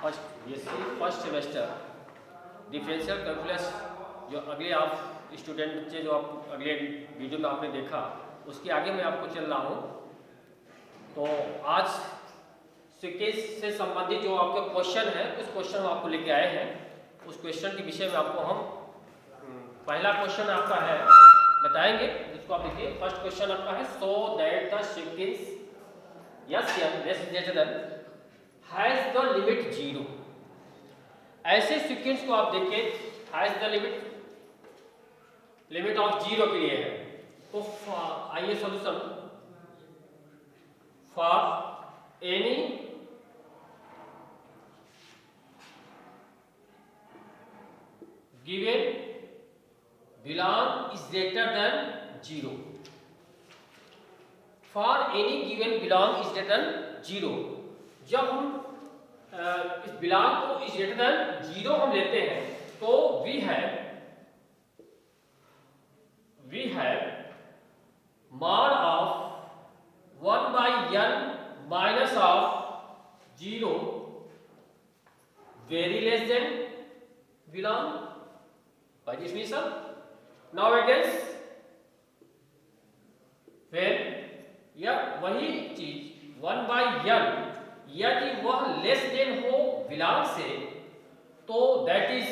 First semester differential calculus जो अगले आप स्टूडेंट से जो आप अगले वीडियो में आपने देखा उसके आगे मैं आपको चल रहा हूँ। तो आज सीक्वेंस से संबंधित जो आपके क्वेश्चन है उस क्वेश्चन हम आपको लेके आए हैं। उस क्वेश्चन के विषय में आपको हम पहला क्वेश्चन आपका है बताएंगे, जिसको आप देखिए। फर्स्ट क्वेश्चन आपका है so that the sequence yes less greater than has the limit 0। ऐसे सीक्वेंस को आप देखिए हैज द लिमिट ऑफ 0 के लिए है। तो आइए solution for any given belong is greater than 0। for any given belong is greater than 0, जब हम इस belong को is greater than 0 हम लेते हैं तो we have mod of 1 by n minus of 0 very less than belong by definition। Now again when यह वही चीज 1 by n यदि वह लेस देन हो बिलोंग से तो दैट इज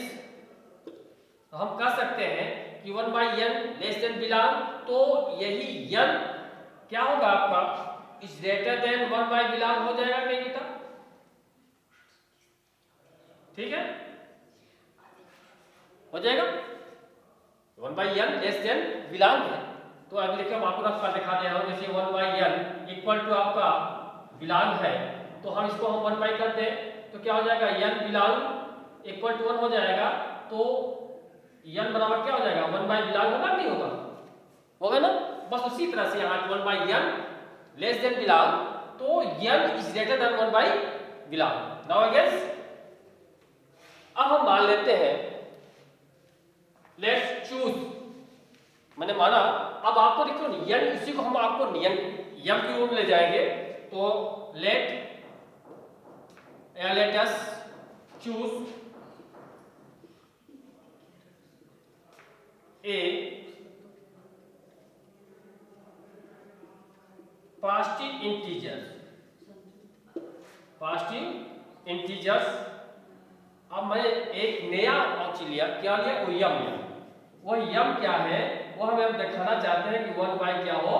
हम कह सकते हैं कि 1 by n less than belong, तो यही n क्या होगा आपका is greater than 1 by belong हो जाएगा नहीं बेटा? ठीक है, हो जाएगा 1 by n less than belong है। तो अगले हम आपको रफ कर दिखा दे रहा हूं। जैसे 1 by n इक्वल टू आपका बिलोंग है तो हम इसको हम 1 by कर दें तो क्या हो जाएगा n बिलोंग इक्वल टू 1 हो जाएगा। तो n बराबर क्या हो जाएगा 1 by बिलोंग होगा नहीं होगा? होगा ना। बस उसी तरह से यहाँ 1 by n less than belong तो n is greater than 1 by belong. Now again अब हम मान लेते हैं लेट्स चूज, मैंने माना। अब आपको देखो n इसी को हम आपको नियम के रूप में ले जाएंगे। तो let us choose a positive integers. अब मैं एक नया ऑप्शन लिया, क्या लिया? वो यम लिया। वो यम क्या है वो हमें दिखाना चाहते हैं कि 1 by क्या हो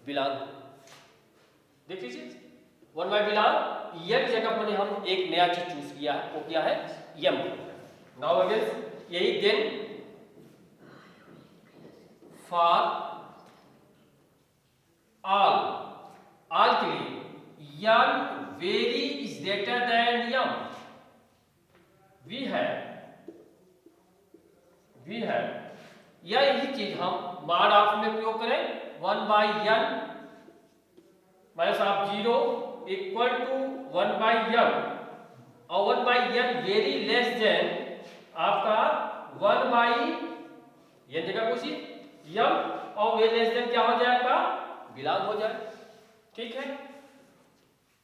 बिलोंग। देख लीजिए 1 by बिलोंग ये जगह पर हम एक नया चीज चूज किया है, वो क्या है यम। नाउ अगेन यही देन फॉर ऑल के लिए M very is greater than M. V है या यही चीज हम मॉड ऑफ में प्रयोग करें 1 by n minus of 0 equal to 1 by m और 1 by n very less than आपका 1 by n जगह कुछ m और वेरी लेस देन क्या हो जाएगा बिलोंग हो जाए। ठीक है,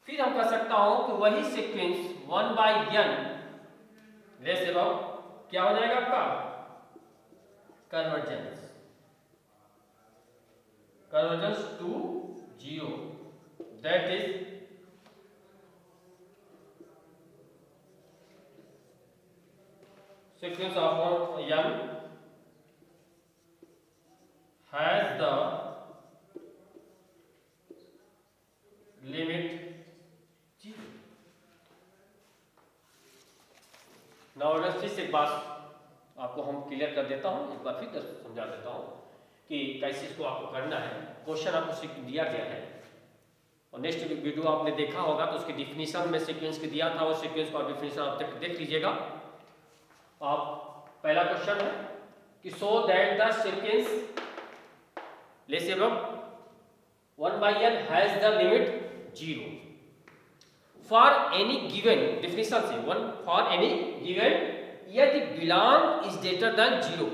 फिर हम कह सकता हूं कि वही sequence 1 by n less then क्या हो जाएगा आपका convergence to 0, that is sequence of n has the limit 0। now let's see एक बात आपको हम क्लियर कर देता हूं, एक बार फिर समझा देता हूं कि कैसे इसको आपको करना है। क्वेश्चन आपको दिया गया है और नेक्स्ट वीडियो आपने देखा होगा तो उसकी डिफिनीशन में सीक्वेंस के दिया था, वो सीक्वेंस को डिफिनीशन आप देख लीजिएगा। आप पहला क्वेश्चन है कि so that the sequence let's say 1 by n has the limit 0 for any given. Definition से 1 फॉर एनी गिवन यदि बिलोंग इज ग्रेटर देन 0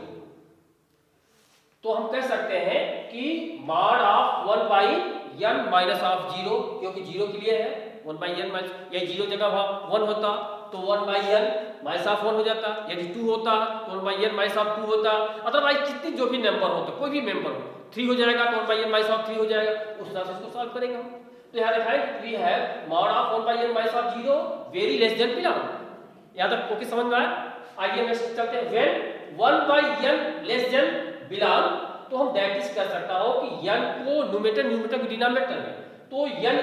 तो हम कह सकते हैं कि mod of 1 by n minus of 0, क्योंकि 0 के लिए है 1 बाई n माइनस, ये 0 जगह 1 होता तो 1 बाई n माइनस ऑफ 1 हो जाता, यदि 2 होता तो 1 बाई n माइनस ऑफ 2 होता। अदरवाइज जितने जो भी नंबर होता, कोई भी मेंबर हो, 3 हो जाएगा तो 1 बाई n माइनस ऑफ 3 हो जाएगा, उस हिसाब से इसको सॉल्व करेंगे हम। तो यहाँ लिखा है वी हैव मॉड ऑफ 1 बाई n minus of 0 very less than belong. यहाँ तक ओके समझ में आया? आइए नेक्स्ट चलते हैं। व्हेन 1 बाई n लेस देन बिलोंग, तो हम दैट इज कर सकता हूं कि n को न्यूमरेटर को डिनोमिनेटर में, तो n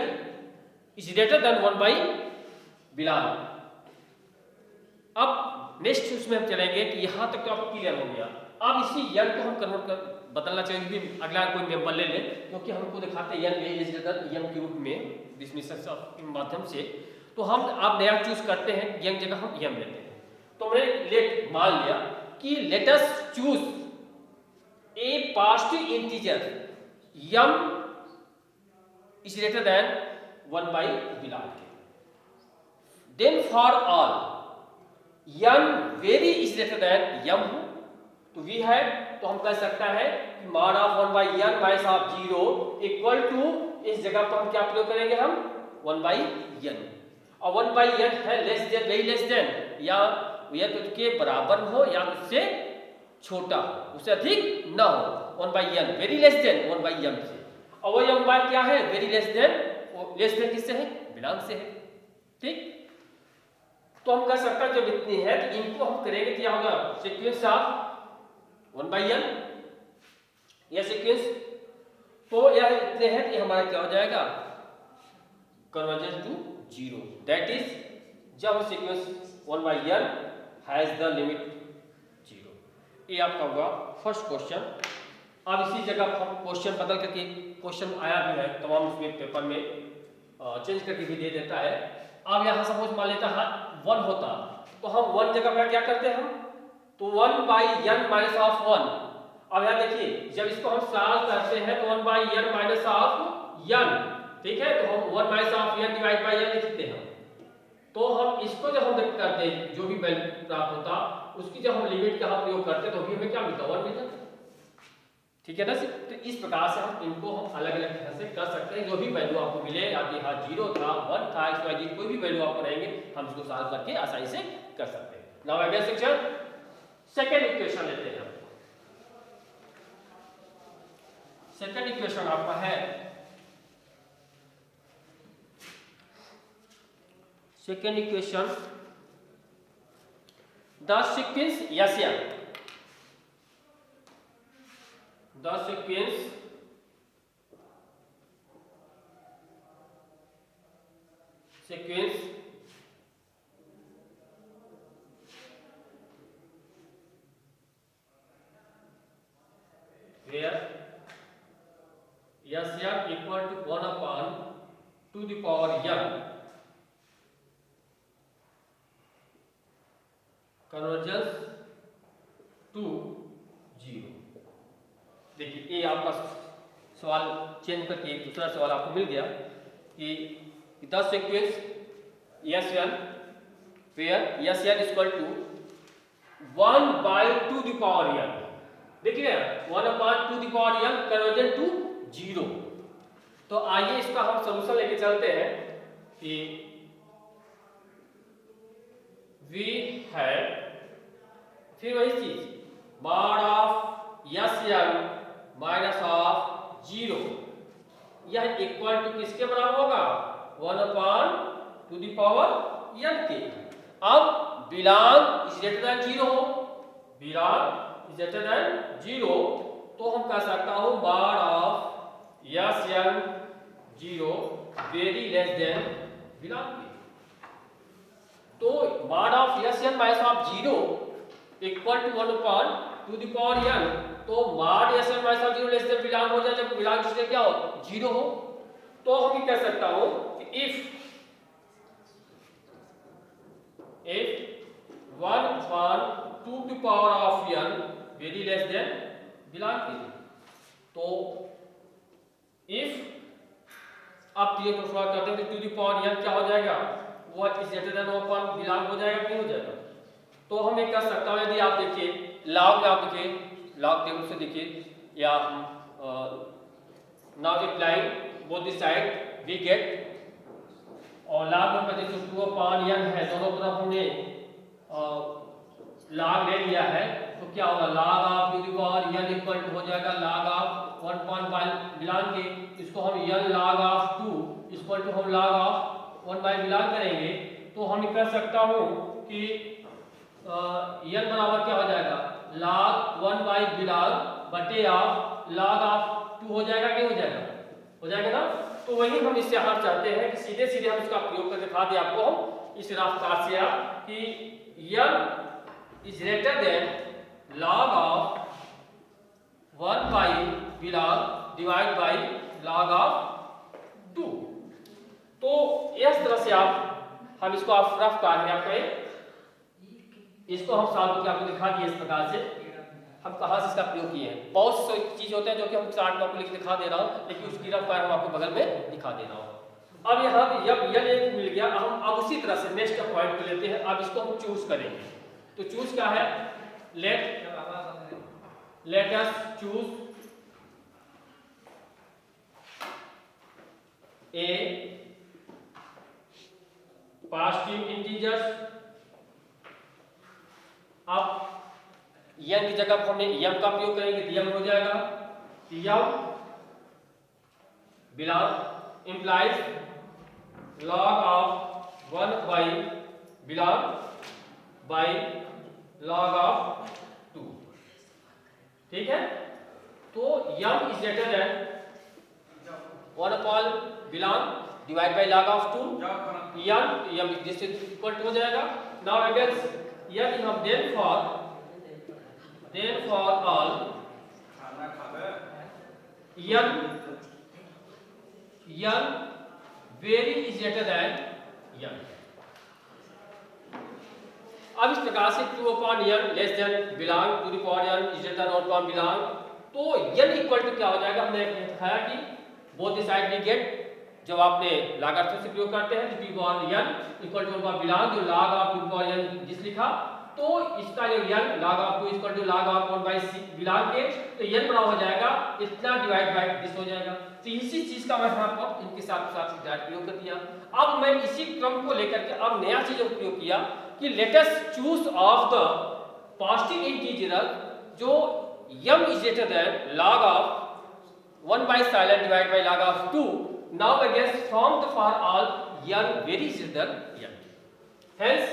is greater than 1 by belong. अब नेक्स्ट उसमें हम चलेंगे कि यहां तक तो आपको क्लियर हो गया। अब इसी n को हम कन्वर्ट कर बदलना चाहिए कि अगला कोई मेंबर ले ले, क्योंकि हमको दिखाते हैं n is greater then m के रूप में डिफिनेशन के माध्यम से। तो हम अब नया चूज करते हैं, n जगह हम m लेते हैं। तो मैंने लेट मान लिया कि let us choose a positive integer m is greater than 1 by belong के। Then for all m very is greater than m हो, तो we have, तो हम कह सकता है कि mod of 1 by n minus of 0 equal to, इस जगह पर हम क्या प्रयोग करेंगे हम 1 by n, और 1 by n है less than, very less then, या तो के बराबर हो या उससे छोटा, उससे अधिक न हो। 1 बाई n very less then 1 by m से, और वो m बाय क्या है? Very less then, less than किससे है? बिलोंग से है। ठीक, तो हम कह सकते हैं जब इतनी है तो इनको हम करेंगे क्या होगा? सीक्वेंस ऑफ 1 बाई n, यह सीक्वेंस, तो यह इतने हैं कि हमारा क्या हो जाएगा? कन्वर्जेंस टू 0, दैट इज जब सीक्वेंस 1 बाई n हैज द लिमिट 0। ये आपका होगा फर्स्ट क्वेश्चन। अब इसी जगह हम क्वेश्चन बदल करके, क्वेश्चन आया भी है तमाम उसमें पेपर में चेंज करके भी दे देता है। अब यहाँ सपोज मान लेता है 1 होता, तो हम 1 जगह पर क्या करते हैं हम? तो 1 बाई n माइनस ऑफ 1। अब यहाँ देखिए जब इसको हम सॉल्व करते हैं तो 1 बाई n माइनस ऑफ n, ठीक है, तो हम 1 minus of n divide by n लिखते हैं। तो हम इसको जब हम करते हैं, जो भी वैल्यू प्राप्त होता उसकी जब हम लिमिट का प्रयोग करते तो भी हमें क्या मिलता? 1 मिलता। ठीक है ना? तो इस प्रकार से हम इनको हम अलग अलग तरह से कर सकते हैं। जो भी वैल्यू आपको मिले, आपके यहाँ 0 था, 1 था, XYZ कोई भी वैल्यू आपको रहेंगे, हम इसको सॉल्व करके आसानी से कर सकते हैं। Now again section, second equation लेते हैं। सेकंड इक्वेशन आपका है, second equation the sequence Sn, the sequence where Sn equal to 1 upon 2 the power n converges to 0। देखिए ये आपका सवाल चेंज करके एक दूसरा सवाल आपको मिल गया कि the sequence Sn where Sn is equal to 1 by 2 the power n, देखिए 1 upon 2 the power n convergent to 0। तो आइए इसका हम सॉल्यूशन लेके चलते हैं कि वी हैव, फिर वही चीज mod of Sn minus of 0, यह इक्वल टू किसके बराबर होगा? 1 अपॉन 2 द पावर n के। अब बिलोंग इज ग्रेटर देन 0 हो, बिलोंग इज ग्रेटर देन 0, तो हम कह सकता हूं mod of Sn 0 very less than belong के। तो mod of Sn minus of 0 equal to 1 upon 2 the power n, तो mod Sn minus of 0 less than belong हो जाए, जब बिलोंग से क्या हो? 0 हो। तो हम ये कह सकता हूं कि if 1 upon 2 to power of n very less than belong के, तो इफ आप ये तो सॉल्व करते हैं तो 2 to power n क्या हो जाएगा? वो is greater than 1 upon belong हो जाएगा, नहीं हो जाएगा? तो हम ये कर सकता हूं, यदि आप देखिए लॉग में, आप देखिए लॉग टेबल से देखिए, या now applying both the side we get और log में पहले जो 2 upon n है दोनों तरफ हमने log ले लिया है, तो क्या होगा log of two the power n equal to हो जाएगा log ऑफ 1 बिलोंग के, इसको हम n log of 2 equal to हम log ऑफ 1 बाय बिलोंग करेंगे, तो हम कर सकता हूँ कि n बराबर क्या हो जाएगा log 1 बाय बिलोंग बटे ऑफ log ऑफ 2 हो जाएगा, क्या हो जाएगा, हो जाएगा ना। तो वही हम इससे हम चाहते हैं कि सीधे सीधे हम इसका प्रयोग करके दिखा दें आपको हम इस रफ्तार से आप कि n is greater then log of 1 by belong divide by log of 2। तो इस तरह से हम इसको आप रफ कामयाब करें, इसको हम सॉल्व करके आपको दिखा दिए इस प्रकार से हम कहाँ से इसका प्रयोग किए हैं। बहुत से चीज होते हैं जो कि हम चार्ट में आपको लिख दिखा दे रहा हूँ, लेकिन उसकी रफ कार हम आपको बगल में दिखा दे रहा हूँ। अब यहाँ पे जब यह एक मिल गया, हम अब उसी तरह से नेक्स्ट पॉइंट को लेते हैं। अब इसको हम चूज करेंगे, तो चूज क्या है, let us choose a positive integers. अब n की जगह पर हमने m का प्रयोग करेंगे, तो m हो जाएगा m belong implies log of 1 by belong by log of 2, ठीक है। तो m is greater than 1 upon belong divide by log of 2, m this is equal to हो जाएगा। नाउ अगेन यदि हम then for all n very is greater than n। अब इस प्रकार से 2 upon n less than belong to the power n is greater than 1 upon belong, तो n equal to क्या हो जाएगा, हमने दिखाया कि both the side we get, जब आपने लागार्थक से प्रयोग करते हैं तो two power n equal to 1 upon belong, जो log ऑफ 2 पावर n जिस लिखा, तो इसका जो n log of 2 equal to log of 1 by belong के, तो n बराबर हो जाएगा इतना डिवाइड बाय दिस हो जाएगा। तो इसी चीज का मैं यहाँ पर इनके साथ प्रयोग कर दिया। अब मैं इसी क्रम को लेकर के अब नया चीज प्रयोग किया कि let us choose of the positive integer जो m is greater then log of 1 by silent divide by log of 2। Now again from the for all n very greater than n, hence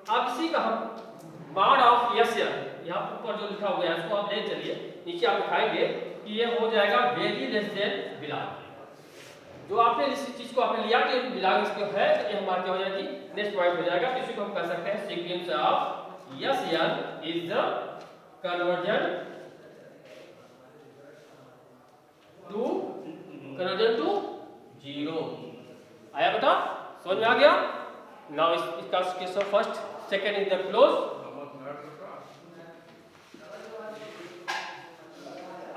अब इसी का हम mod of Sn यहाँ ऊपर जो लिखा हुआ है इसको आप ले चलिए, नीचे आप दिखाएंगे कि ये हो जाएगा वेरी लेस देन बिलोंग। जो आपने इस चीज को आपने लिया कि बिलोंग इसको है, तो ये हमारे क्या हो जाएगी नेक्स्ट पॉइंट हो जाएगा। इसी को हम कह सकते हैं sequence of Sn is the conversion to 0। आया बेटा, समझ में आ गया। नाउ इसका case of first second is the close.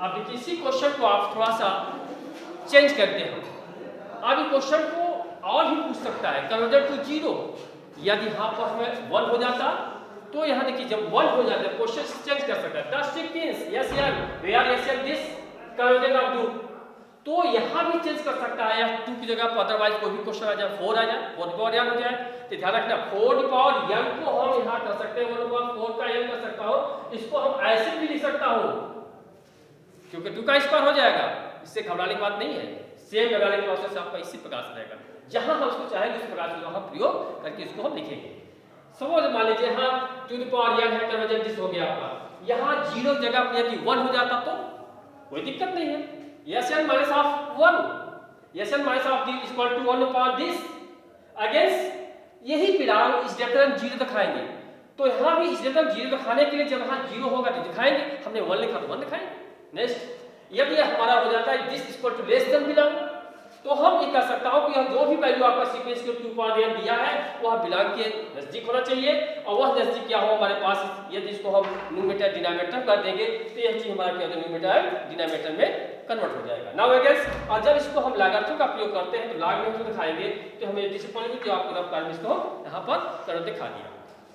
अब किसी क्वेश्चन को आप थोड़ा सा चेंज करते हैं, अब इस क्वेश्चन को और भी पूछ सकता है कन्वर्जन टू 0। यदि यहाँ पर हमें 1 हो जाता, तो यहाँ देखिए जब 1 हो जाता है क्वेश्चन चेंज कर सकता है। The sequence Sn where Sn this conversion of 2, तो यहाँ भी चेंज कर सकता है 2 की जगह पर, अदरवाइज कोई भी क्वेश्चन आ जाए 4 आ जाए, 4 पावर n हो जाए, तो ध्यान रखना 4 पावर n को हम यहाँ कर सकते हैं 1 पावर 4 का n कर सकता हूँ, इसको हम ऐसे भी लिख सकता हूँ क्योंकि 2 का स्क्वायर हो जाएगा, इससे घबराने की बात नहीं है। सेम घबराने की प्रोसेस आपका इसी प्रकार से रहेगा, जहां हम उसको चाहेंगे उस प्रकार से वहां प्रयोग करके इसको हम लिखेंगे। सपोज मान लीजिए यहाँ टू द पावर n है, कन्वर्जन दिस हो गया आपका, यहाँ 0 जगह पर यदि 1 हो जाता तो कोई दिक्कत नहीं है। Sn minus of 1, Sn minus of d is equal to 1 upon this, against यही बिलोंग इज ग्रेटर देन 0 दिखाएंगे। तो यहाँ भी इज ग्रेटर देन 0 दिखाने के लिए जब यहाँ 0 होगा तो दिखाएंगे, हमने 1 लिखा तो 1 दिखाएंगे। नेक्स्ट यदि हमारा हो जाता है this is equal to less than belong, तो हम ये कह सकता हूं कि हम जो भी वैल्यू आपका सीक्वेंस के 2.n दिया है वह बिलोंग के नजदीक होना चाहिए, और वह नजदीक क्या हो हमारे पास, यदि इसको हम न्यूमरेटर डिनोमिनेटर कर देंगे तो यह चीज हमारा क्या होगा न्यूमरेटर डिनोमिनेटर में कन्वर्ट हो जाएगा। नाउ अगेन और जब इसको हम लागार्थों का प्रयोग करते हैं तो लाग में दिखाएंगे, तो हमें डिसिप्लिन जो आपको रफ कार्य इसको यहाँ पर करके दिखा दिया।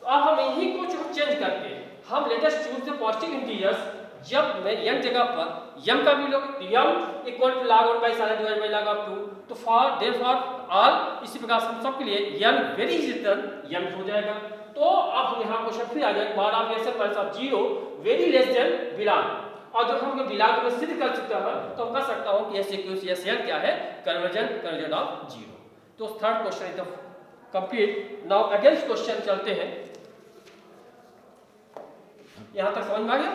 तो अब हम इन्हीं को चेंज करके हम latest choose the positive integers, जब मैं n जगह पर m का भी लोग m equal to log 1 by sine divide by log of 2, तो फॉर देयरफॉर ऑल, इसी प्रकार से हम सब के लिए n very easy term n हो जाएगा। तो अब यहाँ क्वेश्चन फिर आ जाएगा mod of s minus of 0 very less than belong, और जब हम बिलोंग में सिद्ध कर चुका है तो हम कह सकता हूँ कि s इक्वल्स Sn क्या है, कन्वर्जन ऑफ 0। तो third question is complete. Now against question चलते हैं। यहाँ तक समझ में आ गया?